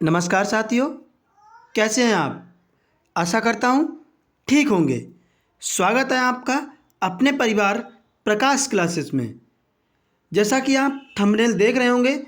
नमस्कार साथियों, कैसे हैं आप? आशा करता हूँ ठीक होंगे। स्वागत है आपका अपने परिवार प्रकाश क्लासेस में। जैसा कि आप थंबनेल देख रहे होंगे,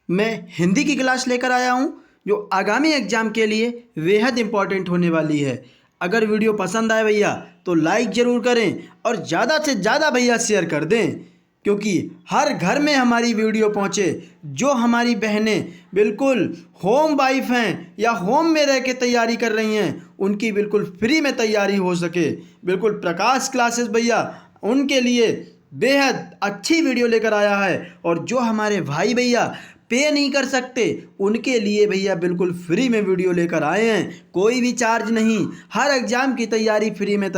मैं हिंदी की क्लास लेकर आया हूँ जो आगामी एग्ज़ाम के लिए बेहद इम्पॉर्टेंट होने वाली है। अगर वीडियो पसंद आए भैया तो लाइक ज़रूर करें और ज़्यादा से ज़्यादा भैया शेयर कर दें, क्योंकि हर घर में हमारी वीडियो पहुँचे। जो हमारी बहनें बिल्कुल होम वाइफ हैं या होम में रह के तैयारी कर रही हैं, उनकी बिल्कुल फ्री में तैयारी हो सके, बिल्कुल प्रकाश क्लासेस भैया उनके लिए बेहद अच्छी वीडियो लेकर आया है। और जो हमारे भाई भैया पे नहीं कर सकते, उनके लिए भैया बिल्कुल फ्री में वीडियो लेकर आए हैं। कोई भी चार्ज नहीं, हर एग्ज़ाम की तैयारी फ्री में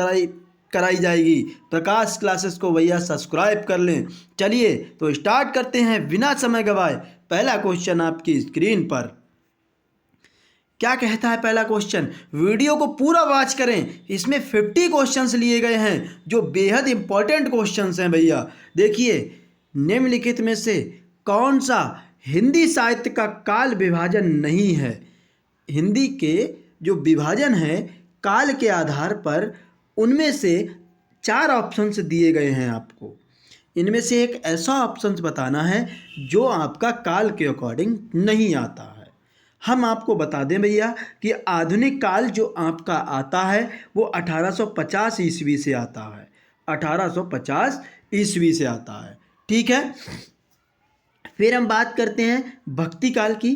कराई जाएगी। प्रकाश क्लासेस को भैया सब्सक्राइब कर लें। चलिए तो स्टार्ट करते हैं बिना समय गवाए। पहला क्वेश्चन आपकी स्क्रीन पर क्या कहता है? पहला क्वेश्चन, वीडियो को पूरा वॉच करें। इसमें 50 क्वेश्चंस लिए गए हैं जो बेहद इंपॉर्टेंट क्वेश्चंस हैं भैया। देखिए, निम्नलिखित में से कौन सा हिंदी साहित्य का काल विभाजन नहीं है? हिंदी के जो विभाजन है काल के आधार पर, उनमें से 4 ऑप्शंस दिए गए हैं आपको। इनमें से एक ऐसा ऑप्शंस बताना है जो आपका काल के अकॉर्डिंग नहीं आता है। हम आपको बता दें भैया कि आधुनिक काल जो आपका आता है वो 1850 ईस्वी से आता है। 1850 ईस्वी से आता है, ठीक है। फिर हम बात करते हैं भक्ति काल की।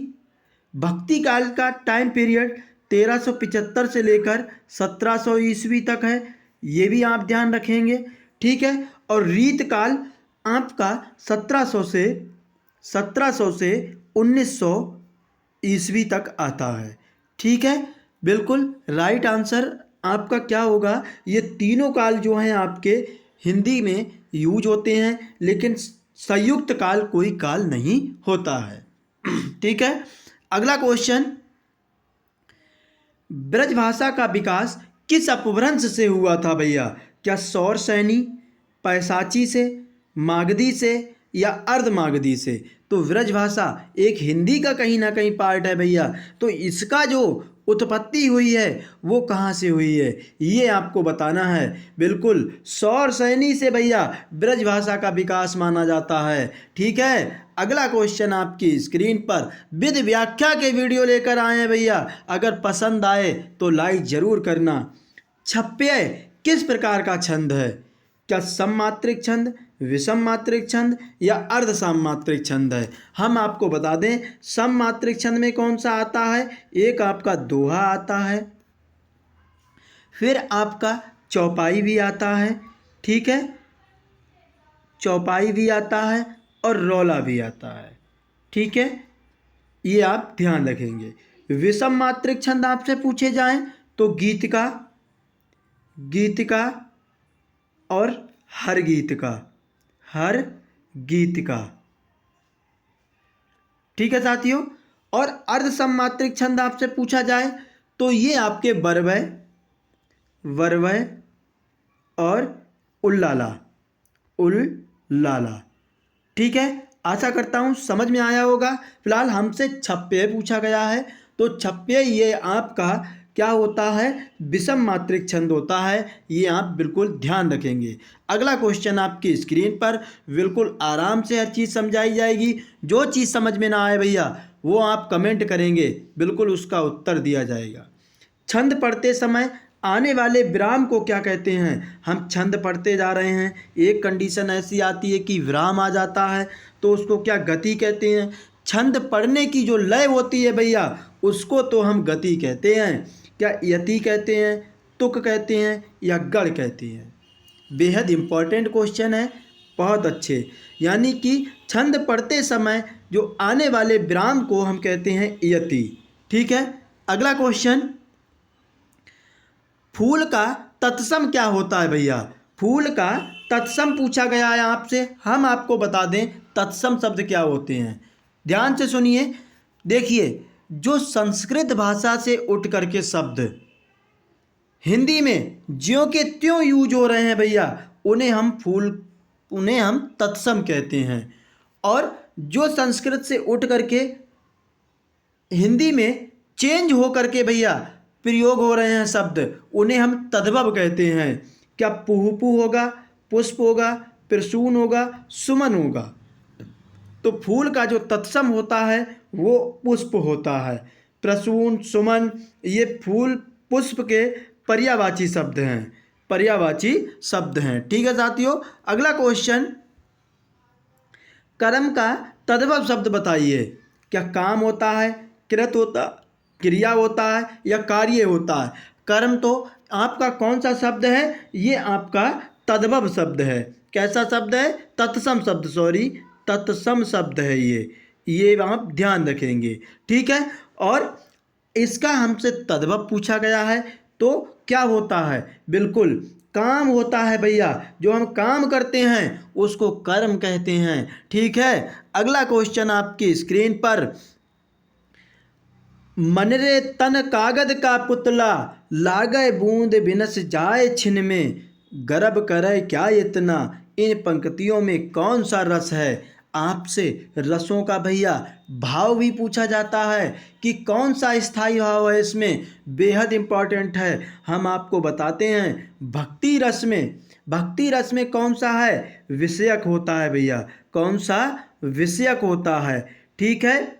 भक्ति काल का टाइम पीरियड 1375 से लेकर 1700 ईस्वी तक है, ये भी आप ध्यान रखेंगे, ठीक है। और रीत काल आपका 1700 से 1900 ईस्वी तक आता है, ठीक है। बिल्कुल राइट आंसर आपका क्या होगा? ये तीनों काल जो हैं आपके हिंदी में यूज होते हैं, लेकिन संयुक्त काल कोई काल नहीं होता है, ठीक है। अगला क्वेश्चन, ब्रजभाषा का विकास किस अपभ्रंश से हुआ था भैया? क्या सौर सैनी, पैसाची से, मागधी से या अर्धमागधी से? तो ब्रजभाषा एक हिंदी का कहीं ना कहीं पार्ट है भैया, तो इसका जो उत्पत्ति हुई है वो कहाँ से हुई है, ये आपको बताना है। बिल्कुल सौर सैनी से भैया ब्रजभाषा का विकास माना जाता है, ठीक है। अगला क्वेश्चन आपकी स्क्रीन पर विधि व्याख्या के वीडियो लेकर आए हैं भैया। अगर पसंद आए तो लाइक जरूर करना। छप्पय किस प्रकार का छंद है? क्या सममात्रिक छंद, विषम मात्रिक छंद या अर्ध सममात्रिक छंद है? हम आपको बता दें सममात्रिक छंद में कौन सा आता है। एक आपका दोहा आता है, फिर आपका चौपाई भी आता है, ठीक है। चौपाई भी आता है और रौला भी आता है, ठीक है। ये आप ध्यान रखेंगे। विषम मात्रिक छंद आपसे पूछे जाएं तो गीतिका, गीतिका और हर गीतिका, हर गीतिका, ठीक है साथियों। और अर्ध सममात्रिक छंद आपसे पूछा जाए तो ये आपके बरवय, वरवय और उल्लाला, उल्लाला, ठीक है। आशा करता हूँ समझ में आया होगा। फिलहाल हमसे छप्पय पूछा गया है, तो छप्पय ये आपका क्या होता है? विषम मात्रिक छंद होता है, ये आप बिल्कुल ध्यान रखेंगे। अगला क्वेश्चन आपकी स्क्रीन पर बिल्कुल आराम से हर चीज़ समझाई जाएगी। जो चीज़ समझ में ना आए भैया वो आप कमेंट करेंगे, बिल्कुल उसका उत्तर दिया जाएगा। छंद पढ़ते समय आने वाले विराम को क्या कहते हैं? हम छंद पढ़ते जा रहे हैं, एक कंडीशन ऐसी आती है कि विराम आ जाता है, तो उसको क्या गति कहते हैं। छंद पढ़ने की जो लय होती है भैया उसको तो हम गति कहते हैं। क्या यति कहते हैं, तुक कहते हैं या गढ़ कहते हैं? बेहद इम्पॉर्टेंट क्वेश्चन है, बहुत अच्छे। यानी कि छंद पढ़ते समय जो आने वाले विराम को हम कहते हैं यति, ठीक है। अगला क्वेश्चन, फूल का तत्सम क्या होता है भैया? फूल का तत्सम पूछा गया है आपसे। हम आपको बता दें तत्सम शब्द क्या होते हैं, ध्यान से सुनिए। देखिए, जो संस्कृत भाषा से उठ करके शब्द हिंदी में ज्यों के त्यों यूज हो रहे हैं भैया, उन्हें हम तत्सम कहते हैं। और जो संस्कृत से उठ करके हिंदी में चेंज हो करके भैया प्रयोग हो रहे हैं शब्द, उन्हें हम तद्भव कहते हैं। क्या पुहपु होगा, पुष्प होगा, प्रसून होगा, सुमन होगा। तो फूल का जो तत्सम होता है वो पुष्प होता है। प्रसून, सुमन, ये फूल पुष्प के पर्यायवाची शब्द हैं, पर्यायवाची शब्द हैं। ठीक है साथियों, अगला क्वेश्चन, कर्म का तद्भव शब्द बताइए। क्या काम होता है, कृत होता, क्रिया होता है या कार्य होता है। कर्म तो आपका कौन सा शब्द है, ये आपका तद्भव शब्द है। कैसा शब्द है, तत्सम शब्द, सॉरी तत्सम शब्द है ये आप ध्यान रखेंगे। ठीक है, और इसका हमसे तद्भव पूछा गया है तो क्या होता है, बिल्कुल काम होता है भैया। जो हम काम करते हैं उसको कर्म कहते हैं। ठीक है, अगला क्वेश्चन आपकी स्क्रीन पर, मनरे तन कागद का पुतला, लागे बूंद बिनस जाए छिन में, गर्भ करे क्या इतना, इन पंक्तियों में कौन सा रस है। आपसे रसों का भैया भाव भी पूछा जाता है कि कौन सा स्थायी भाव है, इसमें बेहद इम्पॉर्टेंट है। हम आपको बताते हैं भक्ति रस में, भक्ति रस में कौन सा है, विषयक होता है भैया, कौन सा विषयक होता है। ठीक है,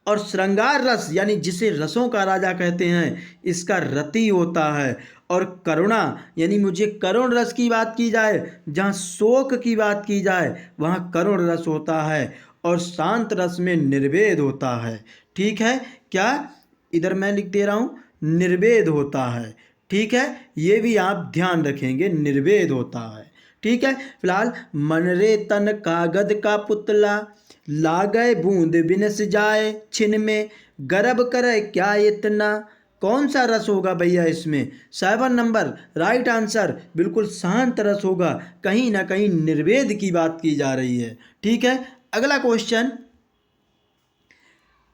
और श्रृंगार रस यानी जिसे रसों का राजा कहते हैं, इसका रति होता है। और करुणा यानी मुझे करुण रस की बात की जाए, जहाँ शोक की बात की जाए वहाँ करुण रस होता है। और शांत रस में निर्वेद होता है। ठीक है, क्या इधर मैं लिख दे रहा हूँ, निर्वेद होता है। ठीक है, ये भी आप ध्यान रखेंगे, निर्वेद होता है। ठीक है, फिलहाल मनरे तन कागद का पुतला, लागे बूंद बिनस जाए छिन में, गर्भ करे क्या इतना, कौन सा रस होगा भैया इसमें, 7 नंबर राइट आंसर, बिल्कुल शांत रस होगा। कहीं ना कहीं निर्वेद की बात की जा रही है। ठीक है, अगला क्वेश्चन,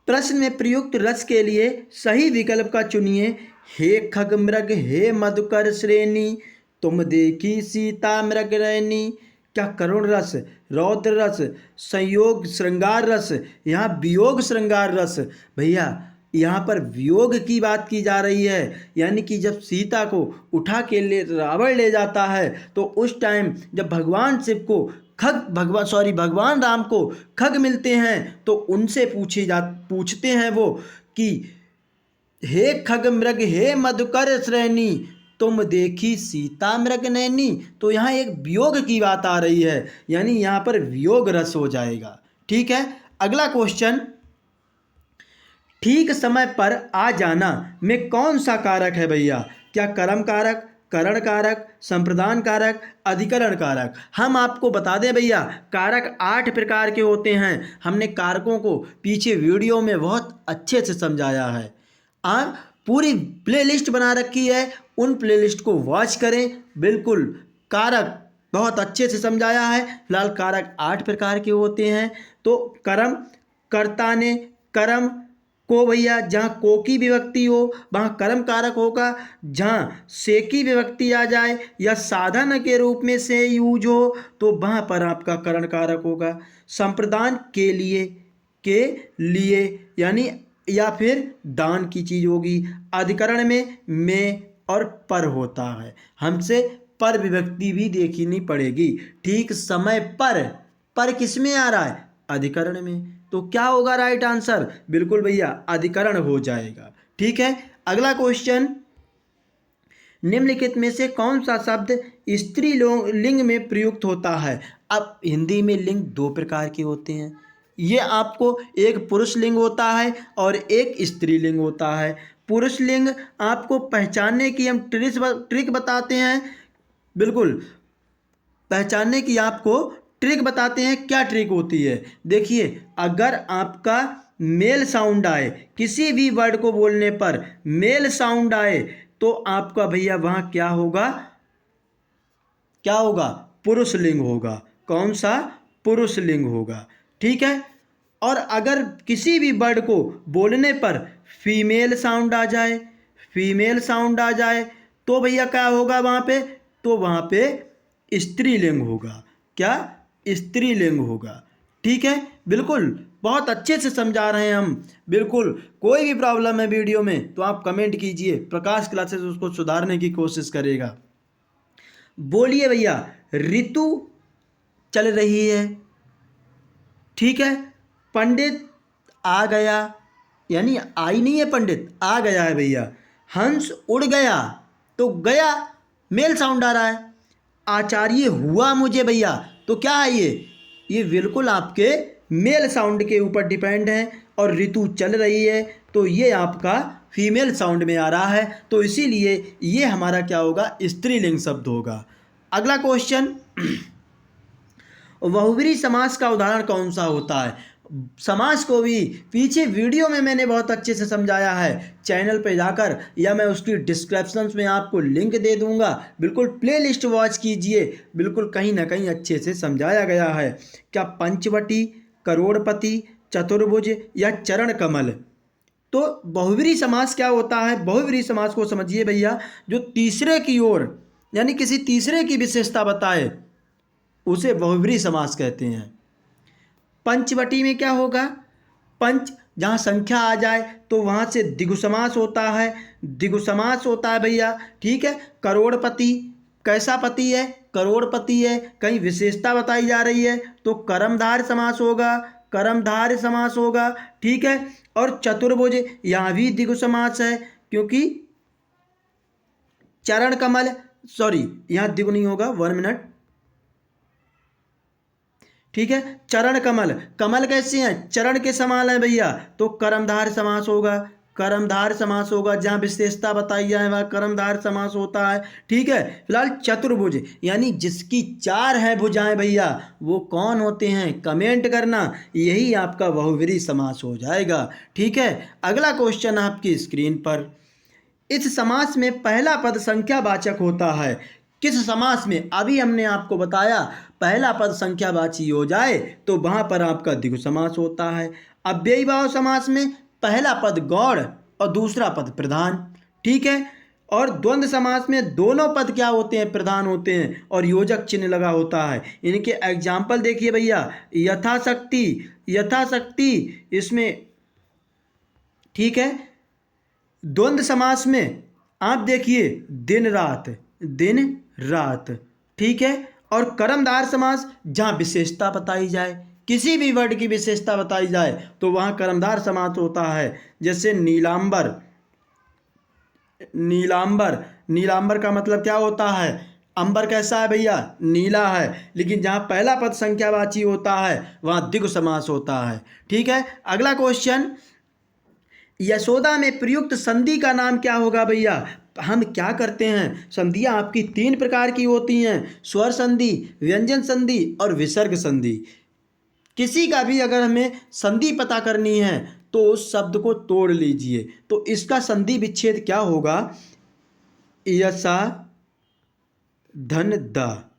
प्रश्न में प्रयुक्त रस के लिए सही विकल्प का चुनिए। हे खग मृग हे मधुकर श्रेणी, तुम देखी सीता मृग रैनी। क्या करुण रस, रौद्र रस, संयोग श्रृंगार रस, यहाँ वियोग श्रृंगार रस। भैया यहाँ पर वियोग की बात की जा रही है, यानी कि जब सीता को उठा के रावण ले जाता है तो उस टाइम जब भगवान शिव को भगवान राम को खग मिलते हैं तो उनसे पूछते हैं वो कि हे खग मृग हे मधुकर श्रेणी, तुम देखी सीता मृग नैनी। तो यहाँ एक वियोग की बात आ रही है, यानी यहाँ पर वियोग रस हो जाएगा। ठीक है, अगला क्वेश्चन, ठीक समय पर आ जाना में कौन सा कारक है भैया। क्या कर्म कारक, करण कारक, संप्रदान कारक, अधिकरण कारक। हम आपको बता दें भैया, कारक 8 प्रकार के होते हैं। हमने कारकों को पीछे वीडियो में बहुत अच्छे से समझाया है, पूरी प्लेलिस्ट बना रखी है, उन प्लेलिस्ट को वॉच करें। बिल्कुल कारक बहुत अच्छे से समझाया है। फिलहाल कारक 8 प्रकार के होते हैं। तो कर्म, कर्ता ने कर्म को भैया जहाँ को की विभक्ति हो वहाँ कर्म कारक होगा, जहाँ से की विभक्ति आ जाए या साधन के रूप में से यूज हो तो वहाँ पर आपका करण कारक होगा। संप्रदान के लिए यानी या फिर दान की चीज़ होगी। अधिकरण में और पर होता है, हमसे पर विभक्ति भी देखनी पड़ेगी। ठीक समय पर किस में आ रहा है, अधिकरण में, तो क्या होगा राइट आंसर, बिल्कुल भैया अधिकरण हो जाएगा। ठीक है, अगला क्वेश्चन, निम्नलिखित में से कौन सा शब्द स्त्रीलिंग में प्रयुक्त होता है। अब हिंदी में लिंग 2 प्रकार के होते हैं, ये आपको एक पुरुष लिंग होता है और एक स्त्रीलिंग होता है। पुरुष लिंग आपको पहचानने की हम ट्रिक बताते हैं, बिल्कुल पहचानने की आपको ट्रिक बताते हैं। क्या ट्रिक होती है, देखिए, अगर आपका मेल साउंड आए, किसी भी वर्ड को बोलने पर मेल साउंड आए तो आपका भैया वहाँ क्या होगा, पुरुष लिंग होगा। कौन सा, पुरुष लिंग होगा। ठीक है, और अगर किसी भी वर्ड को बोलने पर फीमेल साउंड आ जाए तो भैया क्या होगा वहाँ पे, तो वहाँ पे स्त्रीलिंग होगा। क्या, स्त्रीलिंग होगा। ठीक है, बिल्कुल बहुत अच्छे से समझा रहे हैं हम। बिल्कुल कोई भी प्रॉब्लम है वीडियो में तो आप कमेंट कीजिए, प्रकाश क्लासेस उसको सुधारने की कोशिश करेगा। बोलिए भैया, ऋतु चल रही है, ठीक है। पंडित आ गया, यानी आई नहीं है, पंडित आ गया है भैया। हंस उड़ गया, तो गया मेल साउंड आ रहा है। आचार्य हुआ मुझे भैया, तो क्या है ये बिल्कुल आपके मेल साउंड के ऊपर डिपेंड है। और ऋतु चल रही है तो ये आपका फीमेल साउंड में आ रहा है, तो इसीलिए ये हमारा क्या होगा, स्त्रीलिंग शब्द होगा। अगला क्वेश्चन, बहुब्रीहि समास का उदाहरण कौन सा होता है। समास को भी पीछे वीडियो में मैंने बहुत अच्छे से समझाया है, चैनल पे जाकर या मैं उसकी डिस्क्रिप्शंस में आपको लिंक दे दूंगा, बिल्कुल प्लेलिस्ट वॉच कीजिए, बिल्कुल कहीं ना कहीं अच्छे से समझाया गया है। क्या पंचवटी, करोड़पति, चतुर्भुज या चरण कमल। तो बहुब्रीहि समास क्या होता है, बहुब्रीहि समास को समझिए भैया, जो तीसरे की ओर यानी किसी तीसरे की विशेषता बताए उसे बहुब्रीहि समास कहते हैं। पंचवटी में क्या होगा, पंच जहाँ संख्या आ जाए तो वहाँ से द्विगु समास होता है, द्विगु समास होता है भैया, ठीक है। करोड़पति, कैसा पति है, करोड़पति है, कहीं विशेषता बताई जा रही है तो कर्मधारय समास होगा, कर्मधारय समास होगा, ठीक है। और चतुर्भुज, यहाँ भी द्विगु समास है, क्योंकि चरण कमल, सॉरी यहाँ द्विगु नहीं होगा, 1 मिनट, ठीक है। चरण कमल, कमल कैसे हैं, चरण के समान है भैया, तो कर्मधारय समास होगा, कर्मधारय समास होगा, जहाँ विशेषता बताई जाए वह कर्मधारय समास होता है, ठीक है। फिलहाल चतुर्भुज यानी जिसकी 4 है भुजाएं भैया, वो कौन होते हैं, कमेंट करना, यही आपका बहुब्रीहि समास हो जाएगा, ठीक है। अगला क्वेश्चन आपकी स्क्रीन पर, इस समास में पहला पद संख्यावाचक होता है। किस समास में, अभी हमने आपको बताया पहला पद संख्यावाची हो जाए तो वहाँ पर आपका द्विगु समास होता है। अव्ययीभाव समास में पहला पद गौड़ और दूसरा पद प्रधान, ठीक है। और द्वंद्व समास में दोनों पद क्या होते हैं, प्रधान होते हैं और योजक चिन्ह लगा होता है। इनके एग्जाम्पल देखिए भैया, यथाशक्ति, यथाशक्ति इसमें, ठीक है। द्वंद्व समास में आप देखिए दिन रात, दिन रात, ठीक है। और कर्मधारय समास जहाँ विशेषता बताई जाए, किसी भी वर्ड की विशेषता बताई जाए तो वहाँ कर्मधारय समास होता है। जैसे नीलांबर, नीलांबर, नीलांबर का मतलब क्या होता है, अंबर कैसा है भैया, नीला है, लेकिन जहाँ पहला पद संख्यावाची होता है वहाँ द्विगु समास होता है, ठीक है। अगला क्वेश्चन, यशोदा में प्रयुक्त संधि का नाम क्या होगा भैया। हम क्या करते हैं, संधियाँ आपकी 3 प्रकार की होती हैं, स्वर संधि, व्यंजन संधि और विसर्ग संधि। किसी का भी अगर हमें संधि पता करनी है तो उस शब्द को तोड़ लीजिए, तो इसका संधि विच्छेद क्या होगा, यसा धन दा,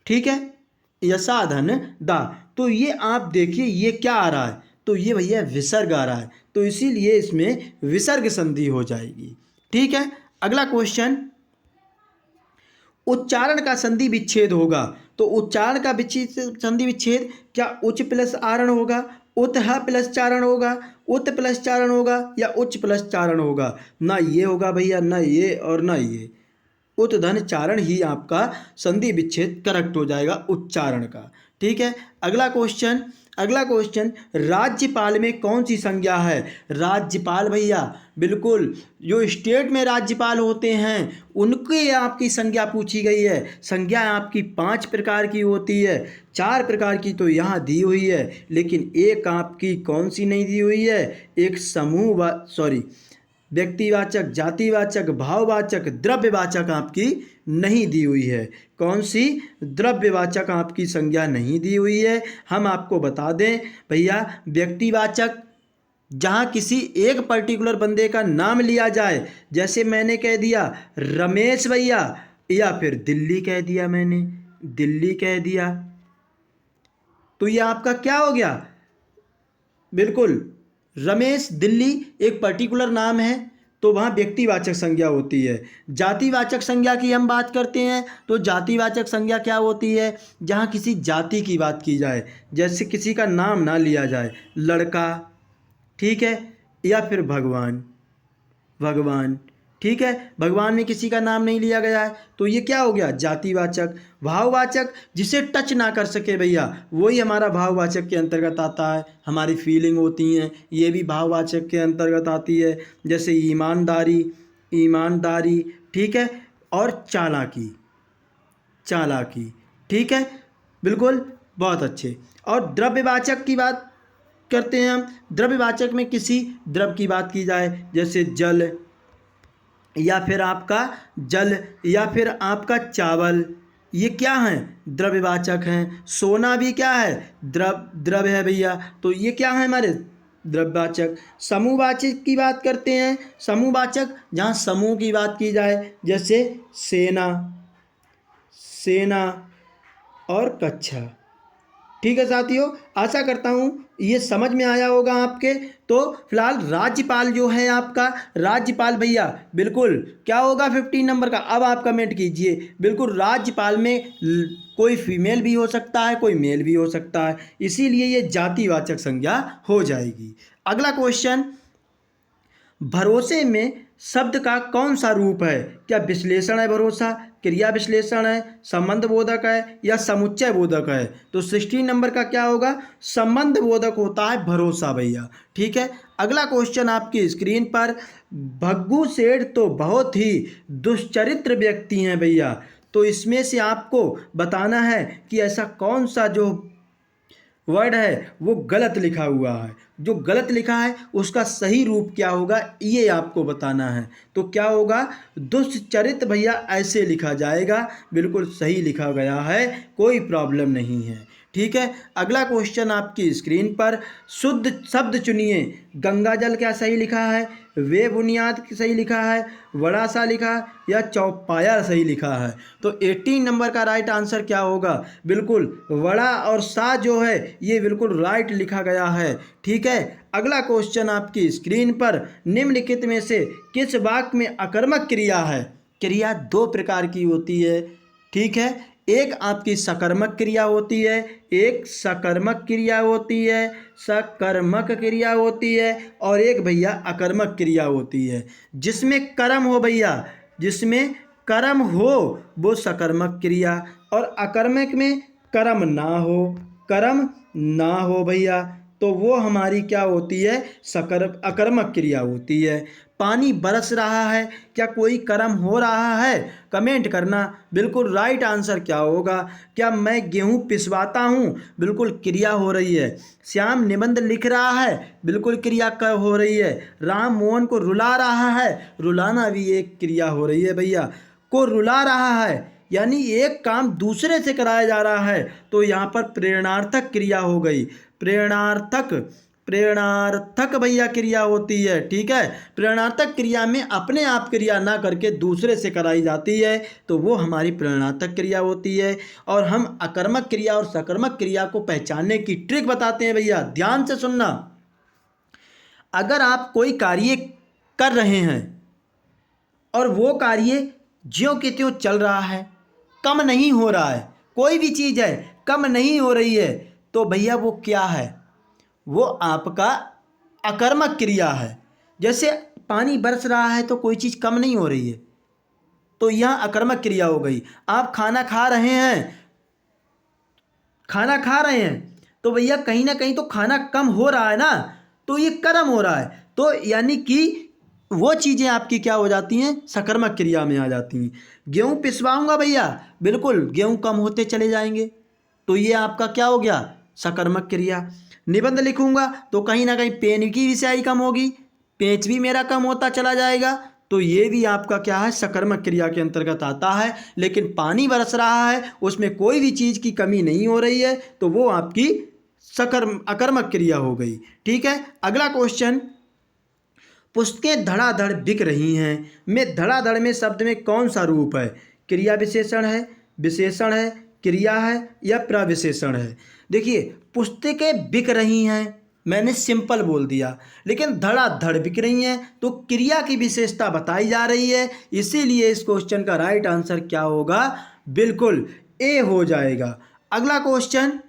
ठीक है, यसा धन दा। तो ये आप देखिए ये क्या आ रहा है, तो ये भैया विसर्ग आ रहा है, तो इसीलिए इसमें विसर्ग संधि हो जाएगी, ठीक है। अगला क्वेश्चन, उच्चारण का संधि विच्छेद होगा, तो उच्चारण का संधि विच्छेद क्या उच्च प्लस आरण होगा, उत ह प्लस चारण होगा, उत प्लस चारण होगा या उच्च प्लस चारण होगा। ना ये होगा भैया, ना ये और ना ये, उत धन चारण ही आपका संधि विच्छेद करेक्ट हो जाएगा उच्चारण का, ठीक है। अगला क्वेश्चन, अगला क्वेश्चन, राज्यपाल में कौन सी संज्ञा है। राज्यपाल भैया बिल्कुल जो स्टेट में राज्यपाल होते हैं उनकी आपकी संज्ञा पूछी गई है। संज्ञा आपकी 5 प्रकार की होती है, 4 प्रकार की तो यहाँ दी हुई है, लेकिन एक आपकी कौन सी नहीं दी हुई है, एक समूह सॉरी व्यक्तिवाचक, जातिवाचक, भाववाचक, द्रव्यवाचक आपकी नहीं दी हुई है। कौन सी, द्रव्यवाचक आपकी संज्ञा नहीं दी हुई है। हम आपको बता दें भैया, व्यक्तिवाचक जहाँ किसी एक पर्टिकुलर बंदे का नाम लिया जाए, जैसे मैंने कह दिया रमेश भैया, या फिर दिल्ली कह दिया, मैंने दिल्ली कह दिया, तो ये आपका क्या हो गया, बिल्कुल रमेश, दिल्ली एक पर्टिकुलर नाम है, तो वहाँ व्यक्तिवाचक संज्ञा होती है। जातिवाचक संज्ञा की हम बात करते हैं तो जातिवाचक संज्ञा क्या होती है, जहाँ किसी जाति की बात की जाए, जैसे किसी का नाम ना लिया जाए, लड़का, ठीक है, या फिर भगवान, भगवान, ठीक है, भगवान में किसी का नाम नहीं लिया गया है तो ये क्या हो गया, जातिवाचक। भाववाचक, जिसे टच ना कर सके भैया, वही हमारा भाववाचक के अंतर्गत आता है। हमारी फीलिंग होती हैं, ये भी भाववाचक के अंतर्गत आती है, जैसे ईमानदारी, ईमानदारी, ठीक है, और चालाकी, चालाकी, ठीक है, बिल्कुल, बहुत अच्छे। और द्रव्यवाचक की बात करते हैं हम। द्रव्यवाचक में किसी द्रव की बात की जाए, जैसे जल, या फिर आपका जल, या फिर आपका चावल, ये क्या हैं, द्रव्यवाचक हैं। सोना भी क्या है, द्रव है भैया, तो ये क्या है हमारे द्रव्यवाचक। समूहवाचक की बात करते हैं। समूहवाचक, जहाँ समूह की बात की जाए, जैसे सेना, सेना और कक्षा। ठीक है साथियों, आशा करता हूँ ये समझ में आया होगा आपके। तो फिलहाल राज्यपाल जो है आपका, राज्यपाल भैया बिल्कुल क्या होगा 15 नंबर का। अब आप कमेंट कीजिए, बिल्कुल राज्यपाल में कोई फीमेल भी हो सकता है, कोई मेल भी हो सकता है, इसीलिए ये जातिवाचक संज्ञा हो जाएगी। अगला क्वेश्चन, भरोसे में शब्द का कौन सा रूप है। क्या विश्लेषण है भरोसा, क्रिया विश्लेषण है, संबंध बोधक है, या समुच्चय बोधक है। तो 16 नंबर का क्या होगा, संबंध बोधक होता है भरोसा भैया। ठीक है, अगला क्वेश्चन आपकी स्क्रीन पर, भग्गू सेठ तो बहुत ही दुष्चरित्र व्यक्ति हैं भैया। तो इसमें से आपको बताना है कि ऐसा कौन सा जो वर्ड है वो गलत लिखा हुआ है, जो गलत लिखा है उसका सही रूप क्या होगा ये आपको बताना है। तो क्या होगा, दुष्चरित भैया ऐसे लिखा जाएगा, बिल्कुल सही लिखा गया है, कोई प्रॉब्लम नहीं है। ठीक है, अगला क्वेश्चन आपकी स्क्रीन पर, शुद्ध शब्द चुनिए। गंगा जल क्या सही लिखा है, वे बुनियाद सही लिखा है, बड़ा सा लिखा है, या चौपाया सही लिखा है। तो 18 नंबर का राइट आंसर क्या होगा, बिल्कुल बड़ा और सा जो है ये बिल्कुल राइट लिखा गया है। ठीक है, अगला क्वेश्चन आपकी स्क्रीन पर, निम्नलिखित में से किस वाक्य में अकर्मक क्रिया है। क्रिया दो प्रकार की होती है। ठीक है, एक आपकी सकर्मक क्रिया होती है, एक सकर्मक क्रिया होती है, सकर्मक क्रिया होती है, और एक भैया अकर्मक क्रिया होती है। जिसमें कर्म हो भैया, जिसमें कर्म हो वो सकर्मक क्रिया, और अकर्मक में कर्म ना हो, कर्म ना हो भैया, तो वो हमारी क्या होती है, अकर्मक क्रिया होती है। पानी बरस रहा है, क्या कोई कर्म हो रहा है, कमेंट करना। बिल्कुल राइट आंसर क्या होगा, क्या मैं गेहूं पिसवाता हूं, बिल्कुल क्रिया हो रही है। श्याम निबंध लिख रहा है, बिल्कुल क्रिया कब हो रही है। राम मोहन को रुला रहा है, रुलाना भी एक क्रिया हो रही है भैया। को रुला रहा है यानी एक काम दूसरे से कराया जा रहा है, तो यहाँ पर प्रेरणार्थक क्रिया हो गई। प्रेरणार्थक, प्रेरणार्थक भैया क्रिया होती है। ठीक है, प्रेरणार्थक क्रिया में अपने आप क्रिया ना करके दूसरे से कराई जाती है, तो वो हमारी प्रेरणार्थक क्रिया होती है। और हम अकर्मक क्रिया और सकर्मक क्रिया को पहचानने की ट्रिक बताते हैं भैया, ध्यान से सुनना। अगर आप कोई कार्य कर रहे हैं और वो कार्य ज्यों के त्यों चल रहा है, कम नहीं हो रहा है, कोई भी चीज़ है कम नहीं हो रही है, तो भैया वो क्या है, वो आपका अकर्मक क्रिया है। जैसे पानी बरस रहा है तो कोई चीज़ कम नहीं हो रही है, तो यह अकर्मक क्रिया हो गई। आप खाना खा रहे हैं, खाना खा रहे हैं तो भैया कहीं ना कहीं तो खाना कम हो रहा है ना, तो ये कर्म हो रहा है, तो यानी कि वो चीज़ें आपकी क्या हो जाती हैं, सकर्मक क्रिया में आ जाती हैं। गेहूँ पिसवाऊंगा भैया, बिल्कुल गेहूँ कम होते चले जाएंगे, तो ये आपका क्या हो गया, सकर्मक क्रिया। निबंध लिखूंगा तो कहीं ना कहीं पेन की भी स्याही कम होगी, पेच भी मेरा कम होता चला जाएगा, तो ये भी आपका क्या है, सकर्मक क्रिया के अंतर्गत आता है। लेकिन पानी बरस रहा है, उसमें कोई भी चीज़ की कमी नहीं हो रही है, तो वो आपकी अकर्मक क्रिया हो गई। ठीक है, अगला क्वेश्चन, पुस्तकें धड़ाधड़ बिक रही हैं में धड़ाधड़ में शब्द में कौन सा रूप है। क्रिया विशेषण है, विशेषण है, क्रिया है, या प्रविशेषण है। देखिए, पुस्तकें बिक रही हैं मैंने सिंपल बोल दिया, लेकिन धड़ाधड़ बिक रही हैं, तो क्रिया की विशेषता बताई जा रही है। इसीलिए इस क्वेश्चन का राइट आंसर क्या होगा? बिल्कुल ए हो जाएगा। अगला क्वेश्चन,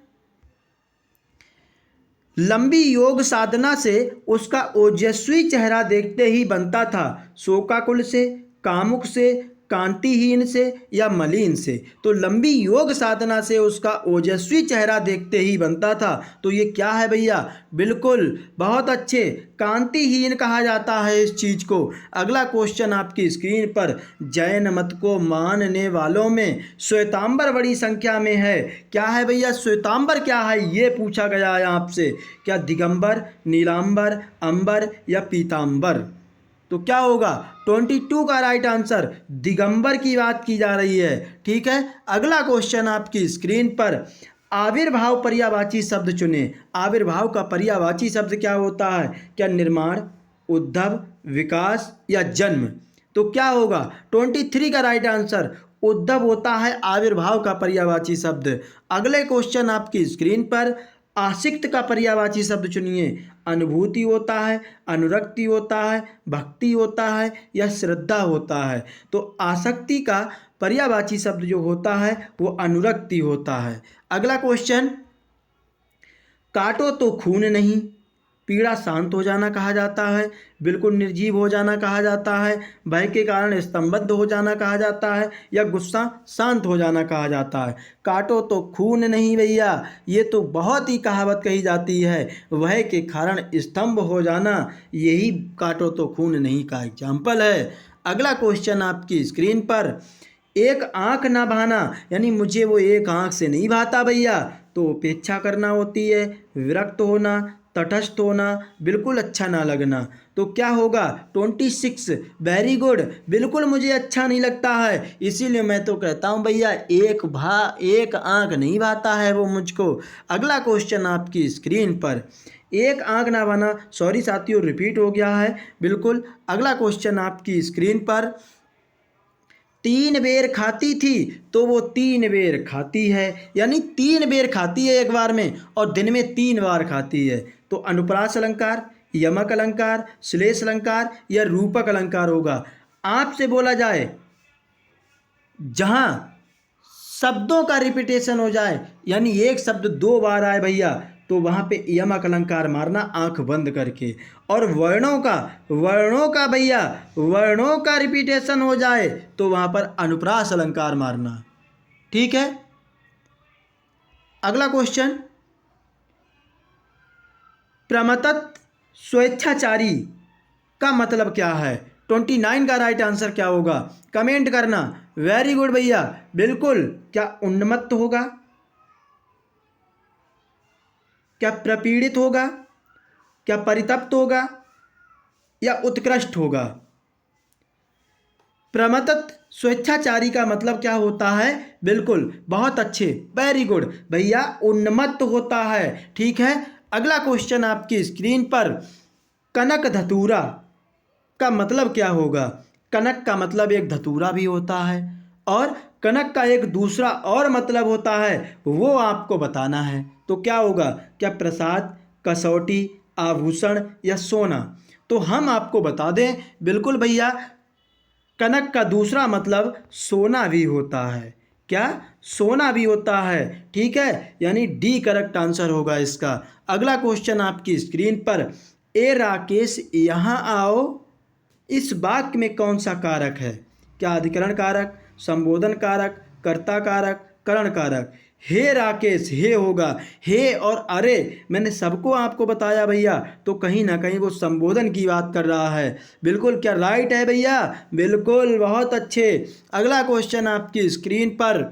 लंबी योग साधना से उसका ओजस्वी चेहरा देखते ही बनता था, शोकाकुल से, कामुक से, कांतिहीन से या मलिन से। तो लंबी योग साधना से उसका ओजस्वी चेहरा देखते ही बनता था, तो ये क्या है भैया? बिल्कुल बहुत अच्छे, कांतिहीन कहा जाता है इस चीज को। अगला क्वेश्चन आपकी स्क्रीन पर, जैन मत को मानने वालों में श्वेतांबर बड़ी संख्या में है। क्या है भैया? श्वेतांबर क्या है ये पूछा गया है आपसे। क्या दिगंबर, नीलांबर, अंबर या पीतांबर? तो क्या होगा? 22 का राइट आंसर दिगंबर की बात की जा रही है। ठीक है, अगला क्वेश्चन आपकी स्क्रीन पर, आविर्भाव पर्यायवाची शब्द चुने। आविर्भाव का पर्यायवाची शब्द क्या होता है? क्या निर्माण, उद्भव, विकास या जन्म? तो क्या होगा? 23 का राइट आंसर उद्भव होता है आविर्भाव का पर्यायवाची शब्द। अगले क्वेश्चन आपकी स्क्रीन पर, आसिक्त का पर्यायवाची शब्द चुनिए। अनुभूति होता है, अनुरक्ति होता है, भक्ति होता है या श्रद्धा होता है? तो आसक्ति का पर्यायवाची शब्द जो होता है वो अनुरक्ति होता है। अगला क्वेश्चन, काटो तो खून नहीं, पीड़ा शांत हो जाना कहा जाता है, बिल्कुल निर्जीव हो जाना कहा जाता है, भय के कारण स्तंभबद्ध हो जाना कहा जाता है या गुस्सा शांत हो जाना कहा जाता है? काटो तो खून नहीं भैया, ये तो बहुत ही कहावत कही जाती है। भय के कारण स्तंभ हो जाना, यही काटो तो खून नहीं का एग्जाम्पल है। अगला क्वेश्चन आपकी स्क्रीन पर, एक आंख ना भाना, यानी मुझे वो एक आंख से नहीं भाता भैया, तो उपेक्षा करना होती है, विरक्त होना, तटस्थ होना, बिल्कुल अच्छा ना लगना। तो क्या होगा? 26, वेरी गुड, बिल्कुल मुझे अच्छा नहीं लगता है, इसीलिए मैं तो कहता हूँ भैया एक आंख नहीं भाता है वो मुझको। अगला क्वेश्चन आपकी स्क्रीन पर, एक आंख ना भाना, सॉरी साथियों रिपीट हो गया है, बिल्कुल। अगला क्वेश्चन आपकी स्क्रीन पर, 3 बेर खाती थी तो वो 3 बेर खाती है, यानी 3 बेर खाती है एक बार में और दिन में 3 बार खाती है। तो अनुप्रास अलंकार, यमक अलंकार, श्लेष अलंकार या रूपक अलंकार होगा? आपसे बोला जाए जहाँ शब्दों का रिपीटेशन हो जाए, यानी एक शब्द 2 बार आए भैया, तो वहाँ पे यमक अलंकार मारना आंख बंद करके। और वर्णों का रिपीटेशन हो जाए तो वहाँ पर अनुप्रास अलंकार मारना। ठीक है, अगला क्वेश्चन, प्रमत्त स्वेच्छाचारी का मतलब क्या है? 29 का राइट आंसर क्या होगा? कमेंट करना। वेरी गुड भैया, बिल्कुल। क्या उन्मत्त होगा, क्या प्रपीड़ित होगा, क्या परितप्त होगा या उत्कृष्ट होगा? प्रमत्त स्वेच्छाचारी का मतलब क्या होता है? बिल्कुल बहुत अच्छे, वेरी गुड भैया, उन्मत्त होता है। ठीक है, अगला क्वेश्चन आपकी स्क्रीन पर, कनक धतूरा का मतलब क्या होगा? कनक का मतलब एक धतूरा भी होता है और कनक का एक दूसरा और मतलब होता है, वो आपको बताना है। तो क्या होगा? क्या प्रसाद, कसौटी, आभूषण या सोना? तो हम आपको बता दें, बिल्कुल भैया, कनक का दूसरा मतलब सोना भी होता है। क्या? सोना भी होता है। ठीक है, यानी डी करेक्ट आंसर होगा इसका। अगला क्वेश्चन आपकी स्क्रीन पर, ए राकेश यहाँ आओ, इस वाक्य में कौन सा कारक है? क्या अधिकरण कारक, संबोधन कारक, कर्ता कारक, करण कारक? हे राकेश, हे होगा, हे और अरे मैंने सबको आपको बताया भैया, तो कहीं ना कहीं वो संबोधन की बात कर रहा है। बिल्कुल, क्या राइट है भैया? बिल्कुल, बहुत अच्छे। अगला क्वेश्चन आपकी स्क्रीन पर,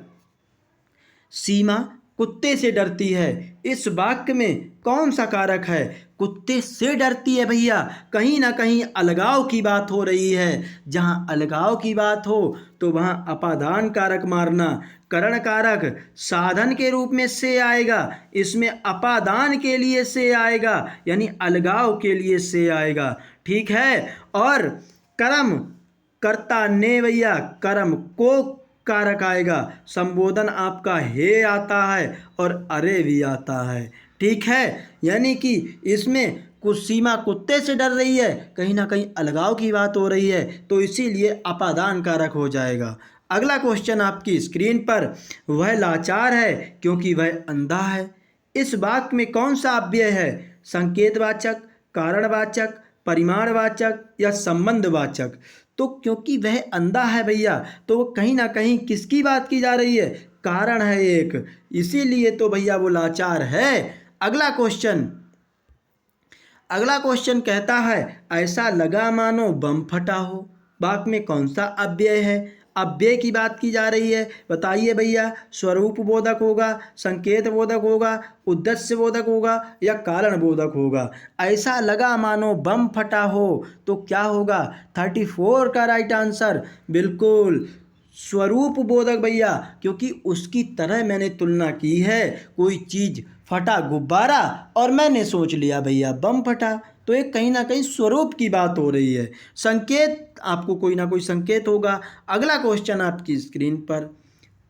सीमा कुत्ते से डरती है, इस वाक्य में कौन सा कारक है? कुत्ते से डरती है भैया, कहीं ना कहीं अलगाव की बात हो रही है। जहाँ अलगाव की बात हो तो वहाँ अपादान कारक मारना। करण कारक साधन के रूप में से आएगा, इसमें अपादान के लिए से आएगा, यानी अलगाव के लिए से आएगा। ठीक है, और कर्म, कर्ता ने भैया, कर्म को कारक आएगा। संबोधन आपका हे आता है और अरे भी आता है। ठीक है, यानी कि इसमें कुछ सीमा कुत्ते से डर रही है, कहीं ना कहीं अलगाव की बात हो रही है, तो इसीलिए अपादान कारक हो जाएगा। अगला क्वेश्चन आपकी स्क्रीन पर, वह लाचार है क्योंकि वह अंधा है। इस वाक्य में कौन सा अव्यय है? संकेतवाचक, कारणवाचक, परिमाणवाचक या संबंधवाचक? तो क्योंकि वह अंधा है भैया, तो वो कहीं ना कहीं किसकी बात की जा रही है? कारण है एक, इसीलिए तो भैया वो लाचार है। अगला क्वेश्चन, अगला क्वेश्चन कहता है, ऐसा लगा मानो बम फटा हो। वाक्य में कौन सा अव्यय है? अव्यय की बात की जा रही है, बताइए भैया। स्वरूप बोधक होगा, संकेत बोधक होगा, उद्देश्य बोधक होगा या कारण बोधक होगा? ऐसा लगा मानो बम फटा हो, तो क्या होगा? 34 का राइट आंसर, बिल्कुल स्वरूप बोधक भैया, क्योंकि उसकी तरह मैंने तुलना की है। कोई चीज़ फटा गुब्बारा और मैंने सोच लिया भैया बम फटा, तो एक कहीं ना कहीं स्वरूप की बात हो रही है। संकेत, आपको कोई ना कोई संकेत होगा। अगला क्वेश्चन आपकी स्क्रीन पर,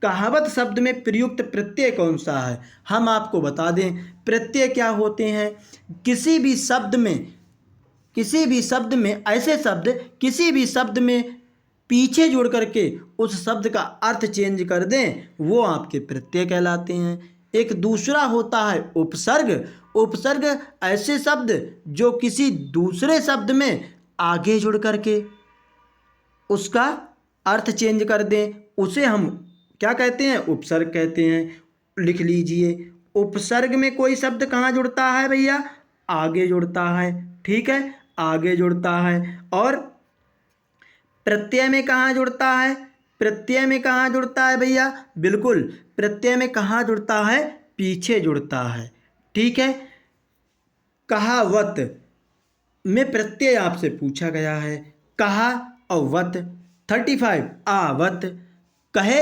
कहावत शब्द में प्रयुक्त प्रत्यय कौन सा है? हम आपको बता दें, प्रत्यय क्या होते हैं। किसी भी शब्द में, किसी भी शब्द में, ऐसे शब्द किसी भी शब्द में पीछे जुड़ करके उस शब्द का अर्थ चेंज कर दें, वो आपके प्रत्यय कहलाते हैं। एक दूसरा होता है उपसर्ग। उपसर्ग ऐसे शब्द जो किसी दूसरे शब्द में आगे जुड़ करके उसका अर्थ चेंज कर दें, उसे हम क्या कहते हैं? उपसर्ग कहते हैं। लिख लीजिए, उपसर्ग में कोई शब्द कहाँ जुड़ता है भैया? आगे जुड़ता है, ठीक है, आगे जुड़ता है। और प्रत्यय में कहाँ जुड़ता है? प्रत्यय में कहाँ जुड़ता है भैया? बिल्कुल, प्रत्यय में कहाँ जुड़ता है? पीछे जुड़ता है, ठीक है। कहावत में प्रत्यय आपसे पूछा गया है, कहा और वत। 35 आवत, कहे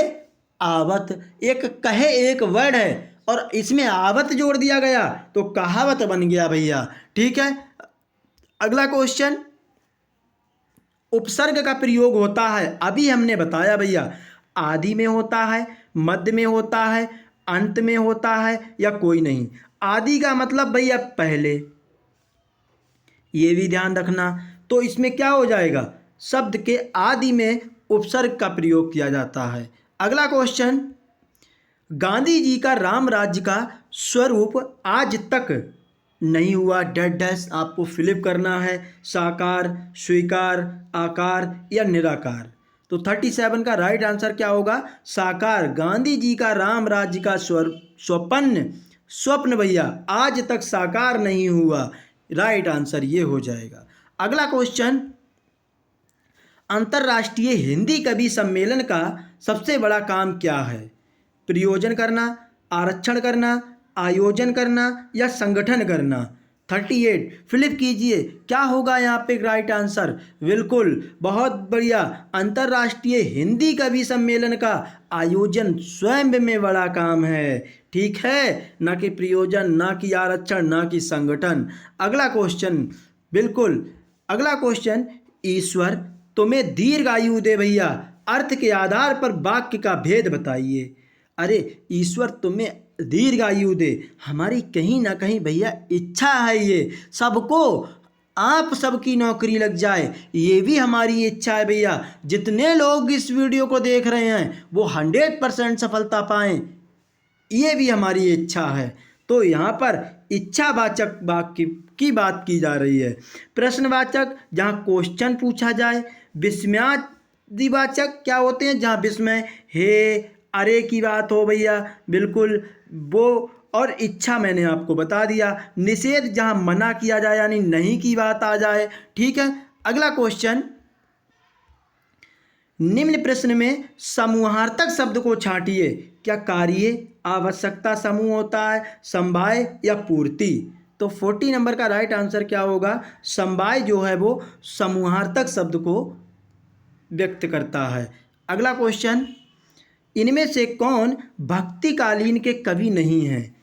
आवत, एक कहे एक वर्ड है और इसमें आवत जोड़ दिया गया तो कहावत बन गया भैया, ठीक है। अगला क्वेश्चन, उपसर्ग का प्रयोग होता है, अभी हमने बताया भैया, आदि में होता है, मध्य में होता है, अंत में होता है या कोई नहीं। आदि का मतलब भैया पहले, ये भी ध्यान रखना। तो इसमें क्या हो जाएगा? शब्द के आदि में उपसर्ग का प्रयोग किया जाता है। अगला क्वेश्चन, गांधी जी का राम राज्य का स्वरूप आज तक नहीं हुआ डैश डैश, आपको फिलिप करना है। साकार, स्वीकार, आकार या निराकार? तो 37 का राइट आंसर क्या होगा? साकार। गांधी जी का राम राज्य का स्वप्न भैया आज तक साकार नहीं हुआ, राइट आंसर ये हो जाएगा। अगला क्वेश्चन, अंतर्राष्ट्रीय हिंदी कवि सम्मेलन का सबसे बड़ा काम क्या है? प्रयोजन करना, आरक्षण करना, आयोजन करना या संगठन करना? 38 फिलिप कीजिए, क्या होगा यहाँ पे राइट आंसर? बिल्कुल, बहुत बढ़िया, अंतर्राष्ट्रीय हिंदी कवि सम्मेलन का आयोजन स्वयं में बड़ा काम है, ठीक है, ना कि प्रयोजन, ना कि आरक्षण, ना कि संगठन। अगला क्वेश्चन, बिल्कुल अगला क्वेश्चन, ईश्वर तुम्हें दीर्घायु दे भैया, अर्थ के आधार पर वाक्य का भेद बताइए। अरे ईश्वर तुम्हें दीर्घायु दे, हमारी कहीं ना कहीं भैया इच्छा है, ये सबको आप सबकी नौकरी लग जाए, ये भी हमारी इच्छा है भैया। जितने लोग इस वीडियो को देख रहे हैं वो 100% सफलता पाएं, ये भी हमारी इच्छा है। तो यहाँ पर इच्छावाचक वाक्य की बात की जा रही है। प्रश्नवाचक जहाँ क्वेश्चन पूछा जाए, विस्मयादिवाचक क्या होते हैं? जहाँ विस्मय, हे, अरे की बात हो भैया, बिल्कुल वो। और इच्छा मैंने आपको बता दिया। निषेध जहाँ मना किया जाए यानी नहीं की बात आ जाए, ठीक है। अगला क्वेश्चन, निम्न प्रश्न में समूहार्थक शब्द को छांटिए। क्या कार्य, आवश्यकता समूह होता है, समवाय या पूर्ति? तो 40 नंबर का राइट आंसर क्या होगा? समवाय जो है वो समूहार्थक शब्द को व्यक्त करता है। अगला क्वेश्चन, इनमें से कौन भक्तिकालीन के कवि नहीं हैं?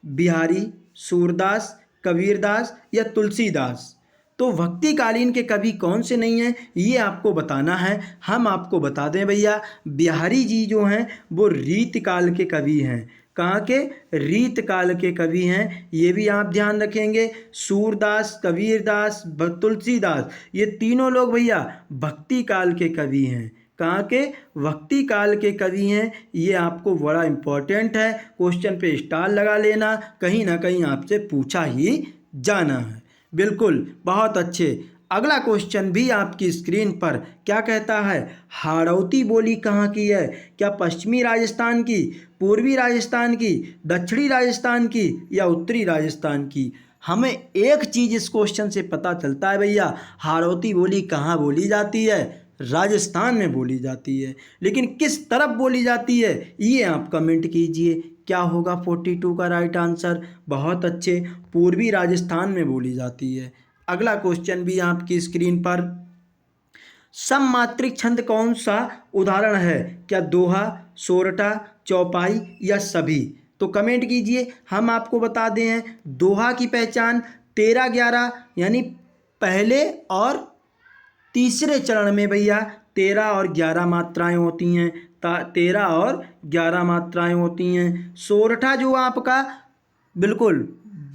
बिहारी, सूरदास, कबीरदास या तुलसीदास? तो भक्तिकालीन के कवि कौन से नहीं हैं ये आपको बताना है। हम आपको बता दें भैया, बिहारी जी जो हैं वो रीतिकाल के कवि हैं। कहाँ के? रीत काल के कवि हैं, ये भी आप ध्यान रखेंगे। सूरदास, कबीरदास, तुलसीदास, ये तीनों लोग भैया भक्ति काल के कवि हैं। कहाँ के? भक्ति काल के कवि हैं। ये आपको बड़ा इम्पोर्टेंट है, क्वेश्चन पे स्टार लगा लेना, कहीं ना कहीं आपसे पूछा ही जाना है। बिल्कुल, बहुत अच्छे। अगला क्वेश्चन भी आपकी स्क्रीन पर क्या कहता है? हाड़ौती बोली कहाँ की है? क्या पश्चिमी राजस्थान की, पूर्वी राजस्थान की, दक्षिणी राजस्थान की या उत्तरी राजस्थान की? हमें एक चीज़ इस क्वेश्चन से पता चलता है भैया, हाड़ौती बोली कहाँ बोली जाती है? राजस्थान में बोली जाती है, लेकिन किस तरफ बोली जाती है ये आप कमेंट कीजिए। क्या होगा 42 का राइट आंसर? बहुत अच्छे, पूर्वी राजस्थान में बोली जाती है। अगला क्वेश्चन भी आपकी स्क्रीन पर, सममात्रिक छंद कौन सा उदाहरण है? क्या दोहा, सोरठा, चौपाई या सभी? तो कमेंट कीजिए। हम आपको बता दें हैं, दोहा की पहचान 13-11 यानी पहले और तीसरे चरण में भैया 13 और 11 मात्राएं होती हैं। 13 और 11 मात्राएं होती हैं। सोरठा जो आपका, बिल्कुल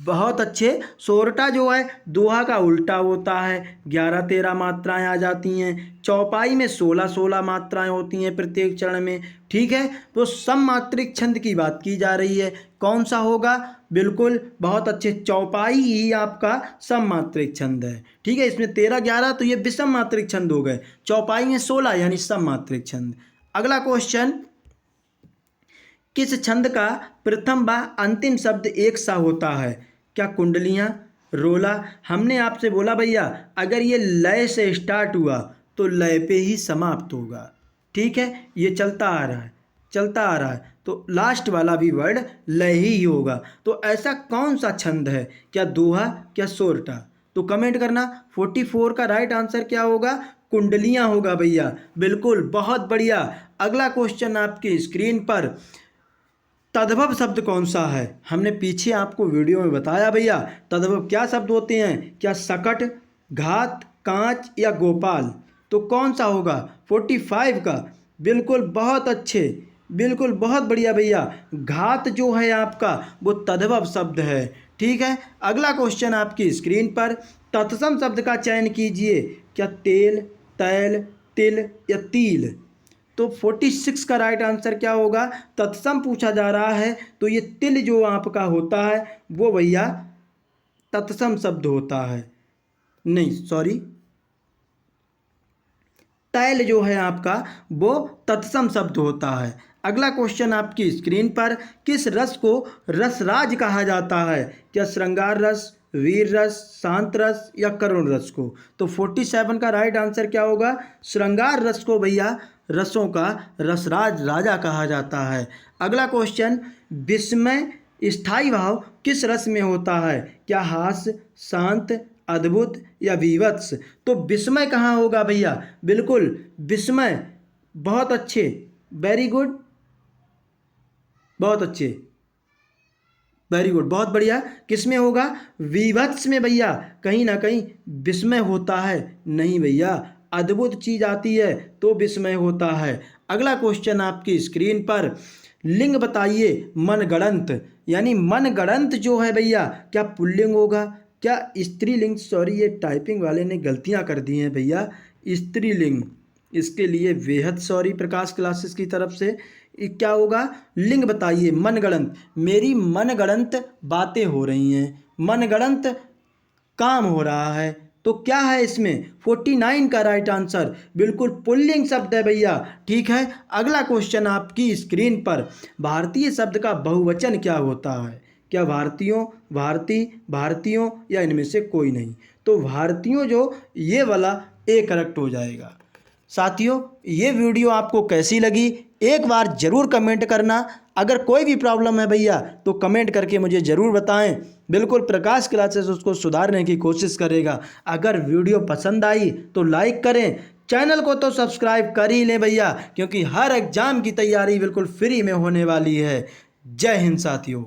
बहुत अच्छे, सोरठा जो है दोहा का उल्टा होता है, 11-13 मात्राएं आ जाती हैं। चौपाई में 16-16 मात्राएं होती हैं प्रत्येक चरण में। ठीक है, तो सममात्रिक छंद की बात की जा रही है, कौन सा होगा? बिल्कुल बहुत अच्छे, चौपाई ही आपका सममात्रिक छंद है। ठीक है, इसमें 13-11 तो ये विषम मात्रिक छंद हो गए, चौपाई में 16 यानी सममात्रिक छंद। अगला क्वेश्चन, किस छंद का प्रथम व अंतिम शब्द एक सा होता है? क्या कुंडलियाँ, रोला? हमने आपसे बोला भैया अगर ये लय से स्टार्ट हुआ तो लय पे ही समाप्त होगा। ठीक है, ये चलता आ रहा है, चलता आ रहा है, तो लास्ट वाला भी वर्ड लय ही होगा। तो ऐसा कौन सा छंद है? क्या दोहा, क्या सोरठा? तो कमेंट करना। 44 का राइट आंसर क्या होगा? कुंडलियाँ होगा भैया। बिल्कुल, बहुत बढ़िया। अगला क्वेश्चन आपकी स्क्रीन पर, तद्भव शब्द कौन सा है? हमने पीछे आपको वीडियो में बताया भैया तद्भव क्या शब्द होते हैं। क्या सकट, घात, कांच या गोपाल? तो कौन सा होगा? 45 का। बिल्कुल बहुत अच्छे, बिल्कुल बहुत बढ़िया भैया, घात जो है आपका वो तद्भव शब्द है। ठीक है, अगला क्वेश्चन आपकी स्क्रीन पर, तत्सम शब्द का चयन कीजिए। क्या तेल, तैल, तिल या तिल? तो 46 का राइट आंसर क्या होगा? तत्सम पूछा जा रहा है तो ये तिल जो आपका होता है वो भैया तत्सम शब्द होता है। नहीं सॉरी, तैल जो है आपका वो तत्सम शब्द होता है। अगला क्वेश्चन आपकी स्क्रीन पर, किस रस को रसराज कहा जाता है? क्या श्रृंगार रस, वीर रस, शांत रस या करुण रस को? तो 47 का राइट आंसर क्या होगा? श्रृंगार रस को भैया रसों का रसराज राजा कहा जाता है। अगला क्वेश्चन, विस्मय स्थायी भाव किस रस में होता है? क्या हास्य, शांत, अद्भुत या विवत्स? तो विस्मय कहाँ होगा भैया? बिल्कुल विस्मय, बहुत अच्छे, वेरी गुड, बहुत अच्छे, वेरी गुड, बहुत बढ़िया। किस में होगा? विवत्स में भैया कहीं ना कहीं विस्मय होता है। नहीं भैया, अद्भुत चीज आती है तो विस्मय होता है। अगला क्वेश्चन आपकी स्क्रीन पर, लिंग बताइए मनगढ़ंत, यानी मनगढ़ंत जो है भैया क्या पुल्लिंग होगा? क्या स्त्रीलिंग? सॉरी, ये टाइपिंग वाले ने गलतियां कर दी हैं भैया, स्त्रीलिंग, इसके लिए बेहद सॉरी प्रकाश क्लासेस की तरफ से। क्या होगा? लिंग बताइए मनगढ़ंत, मेरी मनगढ़ंत बातें हो रही हैं, मनगढ़ंत काम हो रहा है, तो क्या है इसमें? 49 का राइट आंसर बिल्कुल पुल्लिंग शब्द है भैया। ठीक है, अगला क्वेश्चन आपकी स्क्रीन पर, भारतीय शब्द का बहुवचन क्या होता है? क्या भारतीयों, भारती, भारतीयों या इनमें से कोई नहीं? तो भारतीयों जो ये वाला ए करेक्ट हो जाएगा। साथियों, ये वीडियो आपको कैसी लगी एक बार ज़रूर कमेंट करना। अगर कोई भी प्रॉब्लम है भैया तो कमेंट करके मुझे ज़रूर बताएं। बिल्कुल प्रकाश क्लासेस उसको सुधारने की कोशिश करेगा। अगर वीडियो पसंद आई तो लाइक करें, चैनल को तो सब्सक्राइब कर ही लें भैया, क्योंकि हर एग्ज़ाम की तैयारी बिल्कुल फ्री में होने वाली है। जय हिंद साथियों।